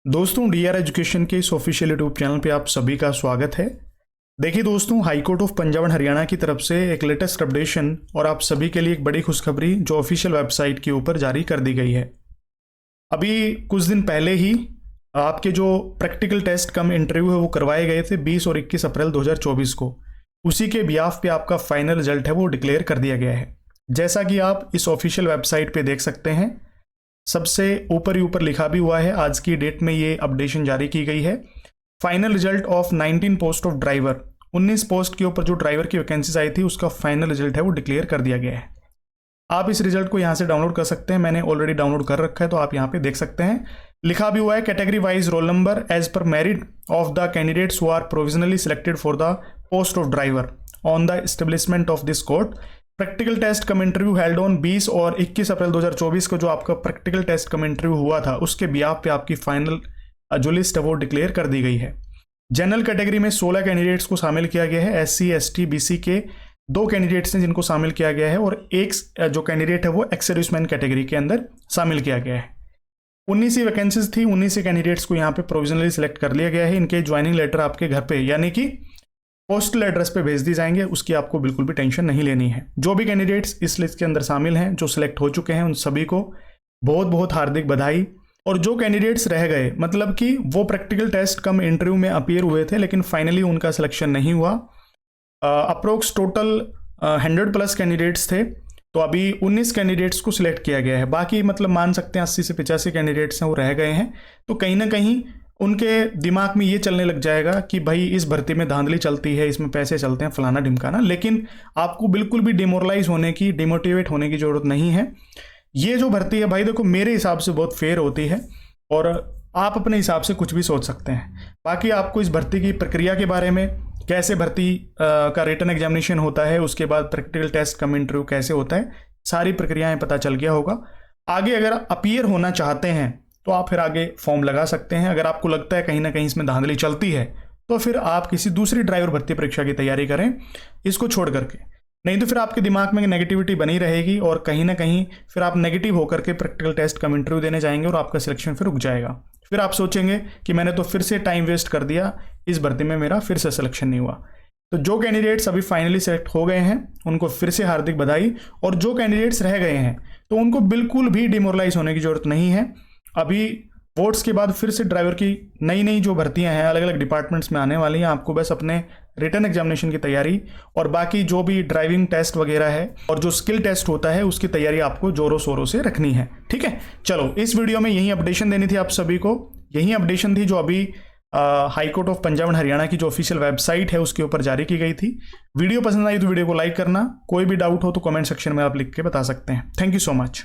दोस्तों D R education के इस ऑफिशियल यूट्यूब चैनल पे आप सभी का स्वागत है। देखिए दोस्तों, high court of Punjab and Haryana की तरफ से एक लेटेस्ट अपडेशन और आप सभी के लिए एक बड़ी खुशखबरी जो ऑफिशियल वेबसाइट के ऊपर जारी कर दी गई है। अभी कुछ दिन पहले ही आपके जो प्रैक्टिकल टेस्ट कम इंटरव्यू है वो करवाए गए थे 20 और 21 अप्रैल 2024 को। उसी के बिहाफ पे आपका फाइनल रिजल्ट है वो डिक्लेयर कर दिया गया है। जैसा कि आप इस ऑफिशियल वेबसाइट पे देख सकते हैं, सबसे ऊपर ही ऊपर लिखा भी हुआ है, आज की डेट में ये अपडेशन जारी की गई है। Final result of 19 post of driver, 19 post के ऊपर जो ड्राइवर की वैकेंसीज आई थी उसका फाइनल रिजल्ट है वो डिक्लेयर कर दिया गया है। आप इस रिजल्ट को यहाँ से डाउनलोड कर सकते हैं, मैंने ऑलरेडी डाउनलोड कर रखा है तो आप यहाँ पे देख सकते हैं। लिखा भी हुआ है category wise roll number as पर merit of the candidates who are provisionally selected for the post of driver on the establishment of this court. Practical test cum interview held on 20 और 21 अप्रैल 2024 को जो आपका प्रैक्टिकल टेस्ट कम इंटरव्यू हुआ था उसके behalf पे आपकी फाइनल जो लिस्ट है वो डिक्लेयर कर दी गई है। जनरल कैटेगरी में 16 कैंडिडेट्स को शामिल किया गया है। SC ST BC के 2 कैंडिडेट्स हैं जिनको शामिल किया गया है और एक जो कैंडिडेट है वो एक्स सर्विसमैन कैटेगरी के अंदर शामिल किया गया है। 19 ही वैकेंसीज थी, 19 ही कैंडिडेट्स को यहाँ पे प्रोविजनली सिलेक्ट कर लिया गया है। इनके ज्वाइनिंग लेटर आपके घर पे यानी कि पोस्टल एड्रेस पे भेज दी जाएंगे, उसकी आपको बिल्कुल भी टेंशन नहीं लेनी है। जो भी कैंडिडेट्स इस लिस्ट के अंदर शामिल हैं, जो सिलेक्ट हो चुके हैं, उन सभी को बहुत बहुत हार्दिक बधाई। और जो कैंडिडेट्स रह गए, मतलब कि वो प्रैक्टिकल टेस्ट कम इंटरव्यू में अपीयर हुए थे लेकिन फाइनली उनका सिलेक्शन नहीं हुआ, अप्रोक्स टोटल 100+ कैंडिडेट्स थे, तो अभी 19 कैंडिडेट्स को सिलेक्ट किया गया है। बाकी मतलब मान सकते हैं 80 से 85 कैंडिडेट्स हैं वो रह गए हैं। तो कहीं ना कहीं उनके दिमाग में ये चलने लग जाएगा कि भाई इस भर्ती में धांधली चलती है, इसमें पैसे चलते हैं, फलाना ढिमकाना। लेकिन आपको बिल्कुल भी डिमोरलाइज होने की, डिमोटिवेट होने की जरूरत नहीं है। ये जो भर्ती है भाई देखो, मेरे हिसाब से बहुत फेयर होती है और आप अपने हिसाब से कुछ भी सोच सकते हैं। बाकी आपको इस भर्ती की प्रक्रिया के बारे में, कैसे भर्ती का रिटन एग्जामिनेशन होता है, उसके बाद प्रैक्टिकल टेस्ट कम इंटरव्यू कैसे होता है, सारी प्रक्रियाएं पता चल गया होगा। आगे अगर अपीयर होना चाहते हैं तो आप फिर आगे फॉर्म लगा सकते हैं। अगर आपको लगता है कहीं ना कहीं इसमें धांधली चलती है तो फिर आप किसी दूसरी ड्राइवर भर्ती परीक्षा की तैयारी करें इसको छोड़ करके। नहीं तो फिर आपके दिमाग में नेगेटिविटी बनी रहेगी और कहीं ना कहीं फिर आप नेगेटिव होकर के प्रैक्टिकल टेस्ट कम इंटरव्यू देने जाएंगे और आपका सिलेक्शन फिर रुक जाएगा। फिर आप सोचेंगे कि मैंने तो फिर से टाइम वेस्ट कर दिया, इस भर्ती में मेरा फिर से सिलेक्शन नहीं हुआ। तो जो कैंडिडेट्स अभी फाइनली सेलेक्ट हो गए हैं उनको फिर से हार्दिक बधाई, और जो कैंडिडेट्स रह गए हैं तो उनको बिल्कुल भी डिमोरलाइज होने की जरूरत नहीं है। अभी वोट्स के बाद फिर से ड्राइवर की नई जो भर्तियां हैं अलग अलग डिपार्टमेंट्स में आने वाली हैं। आपको बस अपने रिटन एग्जामिनेशन की तैयारी और बाकी जो भी ड्राइविंग टेस्ट वगैरह है और जो स्किल टेस्ट होता है उसकी तैयारी आपको जोरों शोरों से रखनी है। ठीक है, चलो इस वीडियो में यही अपडेशन देनी थी आप सभी को। यही अपडेशन थी जो अभी high court of Punjab and Haryana की जो ऑफिशियल वेबसाइट है उसके ऊपर जारी की गई थी। वीडियो पसंद आई तो वीडियो को लाइक करना, कोई भी डाउट हो तो कमेंट सेक्शन में आप लिख के बता सकते हैं। Thank you so much.